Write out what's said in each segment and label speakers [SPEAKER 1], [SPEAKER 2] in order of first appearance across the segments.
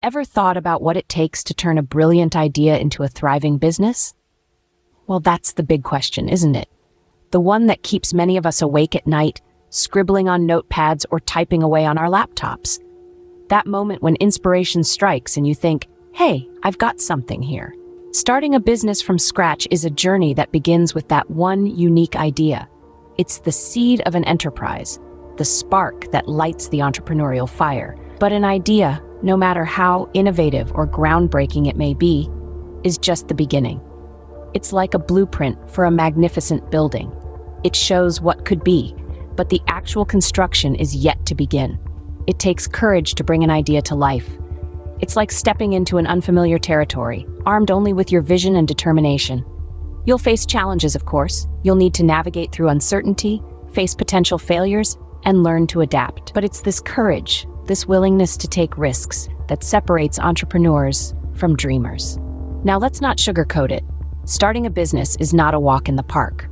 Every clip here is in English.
[SPEAKER 1] Ever thought about what it takes to turn a brilliant idea into a thriving business? Well, that's the big question, isn't it? The one that keeps many of us awake at night, scribbling on notepads or typing away on our laptops. That moment when inspiration strikes and you think, hey, I've got something here. Starting a business from scratch is a journey that begins with that one unique idea. It's the seed of an enterprise, the spark that lights the entrepreneurial fire. But an idea, no matter how innovative or groundbreaking it may be, is just the beginning. It's like a blueprint for a magnificent building. It shows what could be, but the actual construction is yet to begin. It takes courage to bring an idea to life. It's like stepping into an unfamiliar territory, armed only with your vision and determination. You'll face challenges, of course. You'll need to navigate through uncertainty, face potential failures, and learn to adapt. But it's this courage, this willingness to take risks, that separates entrepreneurs from dreamers. Now, let's not sugarcoat it. Starting a business is not a walk in the park.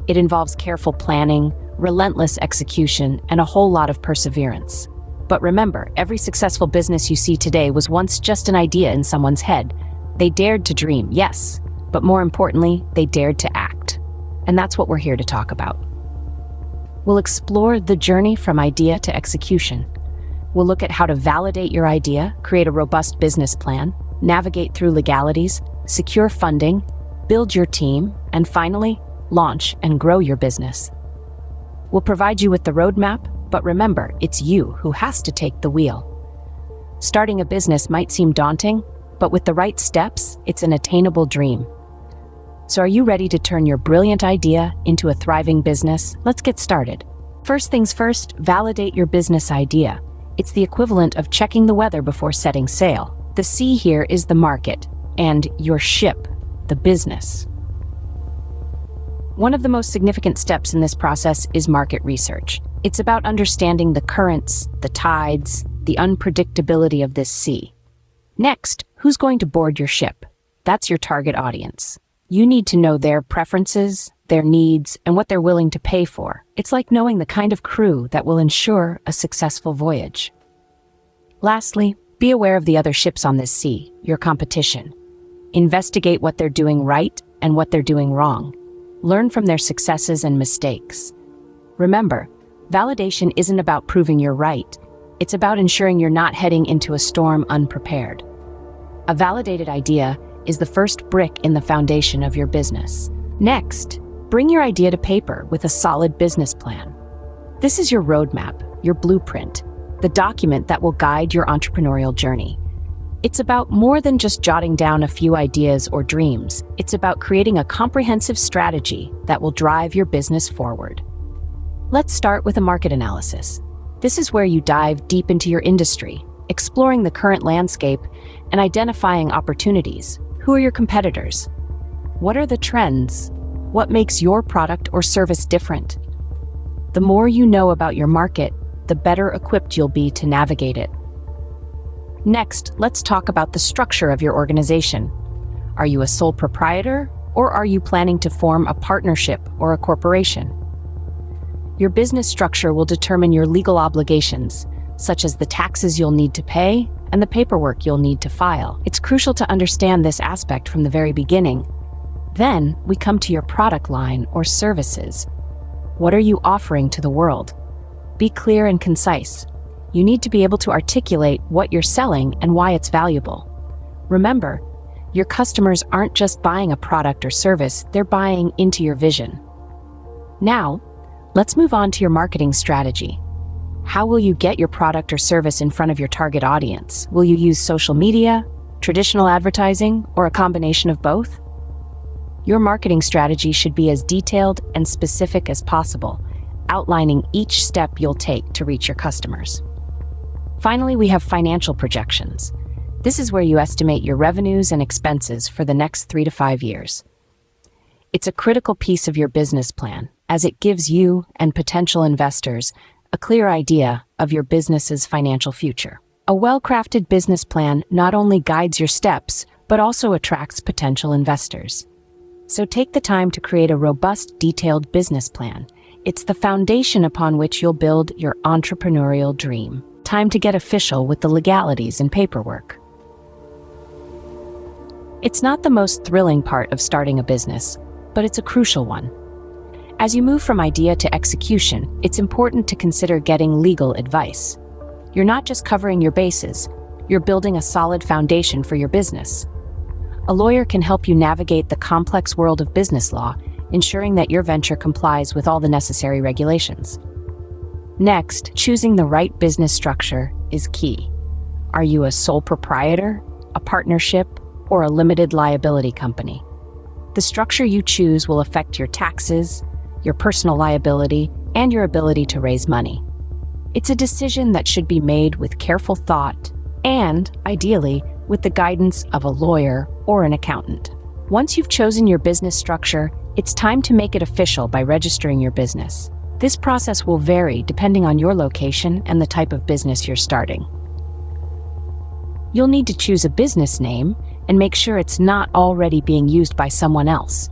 [SPEAKER 1] It involves careful planning, relentless execution, and a whole lot of perseverance. But remember, every successful business you see today was once just an idea in someone's head. They dared to dream, yes, but more importantly, they dared to act. And that's what we're here to talk about. We'll explore the journey from idea to execution. We'll look at how to validate your idea, create a robust business plan, navigate through legalities, secure funding, build your team, and finally, launch and grow your business. We'll provide you with the roadmap, but remember, it's you who has to take the wheel. Starting a business might seem daunting, but with the right steps, it's an attainable dream. So are you ready to turn your brilliant idea into a thriving business? Let's get started. First things first, validate your business idea. It's the equivalent of checking the weather before setting sail. The C here is the market, and your ship, the business. One of the most significant steps in this process is market research. It's about understanding the currents, the tides, the unpredictability of this sea. Next, who's going to board your ship? That's your target audience. You need to know their preferences, their needs, and what they're willing to pay for. It's like knowing the kind of crew that will ensure a successful voyage. Lastly, be aware of the other ships on this sea, your competition. Investigate what they're doing right and what they're doing wrong. Learn from their successes and mistakes. Remember, validation isn't about proving you're right. It's about ensuring you're not heading into a storm unprepared. A validated idea is the first brick in the foundation of your business. Next, bring your idea to paper with a solid business plan. This is your roadmap, your blueprint, the document that will guide your entrepreneurial journey. It's about more than just jotting down a few ideas or dreams. It's about creating a comprehensive strategy that will drive your business forward. Let's start with a market analysis. This is where you dive deep into your industry, exploring the current landscape and identifying opportunities. Who are your competitors? What are the trends? What makes your product or service different? The more you know about your market, the better equipped you'll be to navigate it. Next, let's talk about the structure of your organization. Are you a sole proprietor, or are you planning to form a partnership or a corporation? Your business structure will determine your legal obligations, such as the taxes you'll need to pay and the paperwork you'll need to file. It's crucial to understand this aspect from the very beginning. Then, we come to your product line or services. What are you offering to the world? Be clear and concise. You need to be able to articulate what you're selling and why it's valuable. Remember, your customers aren't just buying a product or service, they're buying into your vision. Now, let's move on to your marketing strategy. How will you get your product or service in front of your target audience? Will you use social media, traditional advertising, or a combination of both? Your marketing strategy should be as detailed and specific as possible, outlining each step you'll take to reach your customers. Finally, we have financial projections. This is where you estimate your revenues and expenses for the next 3 to 5 years. It's a critical piece of your business plan, as it gives you and potential investors a clear idea of your business's financial future. A well-crafted business plan not only guides your steps, but also attracts potential investors. So take the time to create a robust, detailed business plan. It's the foundation upon which you'll build your entrepreneurial dream. Time to get official with the legalities and paperwork. It's not the most thrilling part of starting a business, but it's a crucial one. As you move from idea to execution, it's important to consider getting legal advice. You're not just covering your bases, you're building a solid foundation for your business. A lawyer can help you navigate the complex world of business law, ensuring that your venture complies with all the necessary regulations. Next, choosing the right business structure is key. Are you a sole proprietor, a partnership, or a limited liability company? The structure you choose will affect your taxes, your personal liability, and your ability to raise money. It's a decision that should be made with careful thought and, ideally, with the guidance of a lawyer or an accountant. Once you've chosen your business structure, it's time to make it official by registering your business. This process will vary depending on your location and the type of business you're starting. You'll need to choose a business name and make sure it's not already being used by someone else.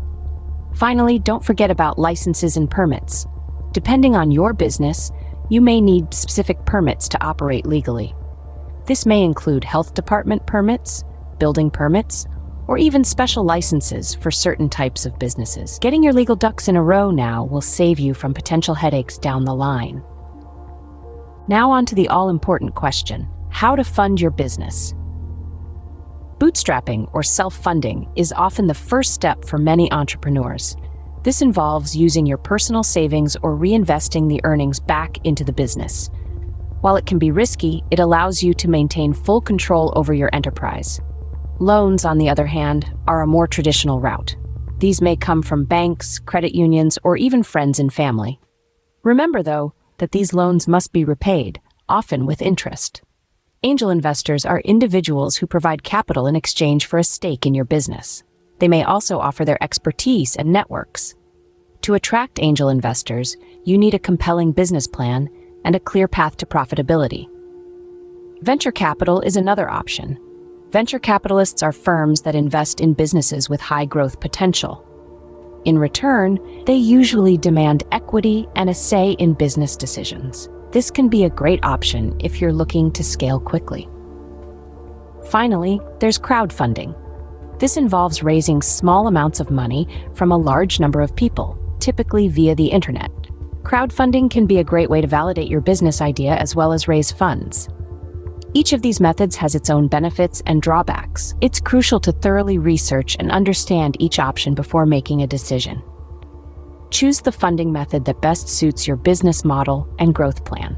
[SPEAKER 1] Finally, don't forget about licenses and permits. Depending on your business, you may need specific permits to operate legally. This may include health department permits, building permits, or even special licenses for certain types of businesses. Getting your legal ducks in a row now will save you from potential headaches down the line. Now on to the all-important question: how to fund your business. Bootstrapping, or self-funding, is often the first step for many entrepreneurs. This involves using your personal savings or reinvesting the earnings back into the business. While it can be risky, it allows you to maintain full control over your enterprise. Loans, on the other hand, are a more traditional route. These may come from banks, credit unions, or even friends and family. Remember, though, that these loans must be repaid, often with interest. Angel investors are individuals who provide capital in exchange for a stake in your business. They may also offer their expertise and networks. To attract angel investors, you need a compelling business plan and a clear path to profitability. Venture capital is another option. Venture capitalists are firms that invest in businesses with high growth potential. In return, they usually demand equity and a say in business decisions. This can be a great option if you're looking to scale quickly. Finally, there's crowdfunding. This involves raising small amounts of money from a large number of people, typically via the internet. Crowdfunding can be a great way to validate your business idea as well as raise funds. Each of these methods has its own benefits and drawbacks. It's crucial to thoroughly research and understand each option before making a decision. Choose the funding method that best suits your business model and growth plan.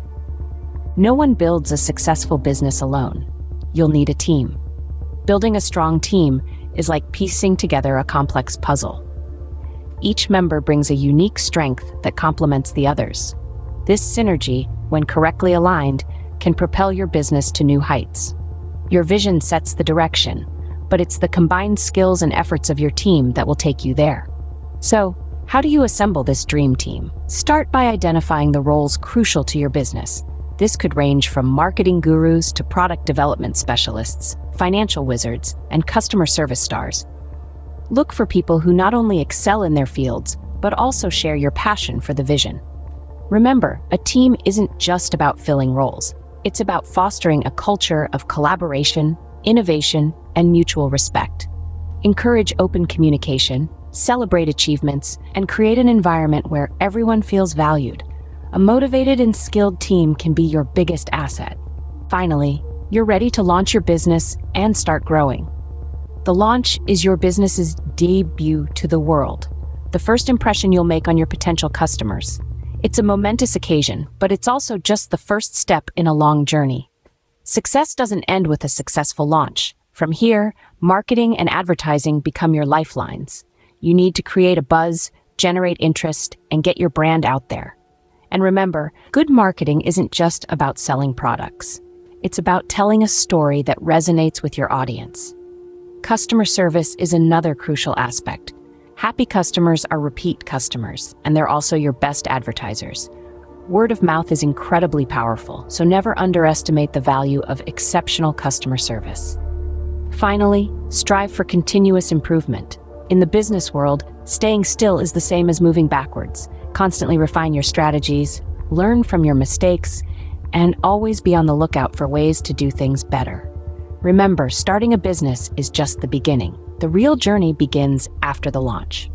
[SPEAKER 1] No one builds a successful business alone. You'll need a team. Building a strong team is like piecing together a complex puzzle. Each member brings a unique strength that complements the others. This synergy, when correctly aligned, can propel your business to new heights. Your vision sets the direction, but it's the combined skills and efforts of your team that will take you there. So, how do you assemble this dream team? Start by identifying the roles crucial to your business. This could range from marketing gurus to product development specialists, financial wizards, and customer service stars. Look for people who not only excel in their fields, but also share your passion for the vision. Remember, a team isn't just about filling roles. It's about fostering a culture of collaboration, innovation, and mutual respect. Encourage open communication, celebrate achievements, and create an environment where everyone feels valued. A motivated and skilled team can be your biggest asset. Finally, you're ready to launch your business and start growing. The launch is your business's debut to the world, the first impression you'll make on your potential customers. It's a momentous occasion, but it's also just the first step in a long journey. Success doesn't end with a successful launch. From here, marketing and advertising become your lifelines. You need to create a buzz, generate interest, and get your brand out there. And remember, good marketing isn't just about selling products. It's about telling a story that resonates with your audience. Customer service is another crucial aspect. Happy customers are repeat customers, and they're also your best advertisers. Word of mouth is incredibly powerful, so never underestimate the value of exceptional customer service. Finally, strive for continuous improvement. In the business world, staying still is the same as moving backwards. Constantly refine your strategies, learn from your mistakes, and always be on the lookout for ways to do things better. Remember, starting a business is just the beginning. The real journey begins after the launch.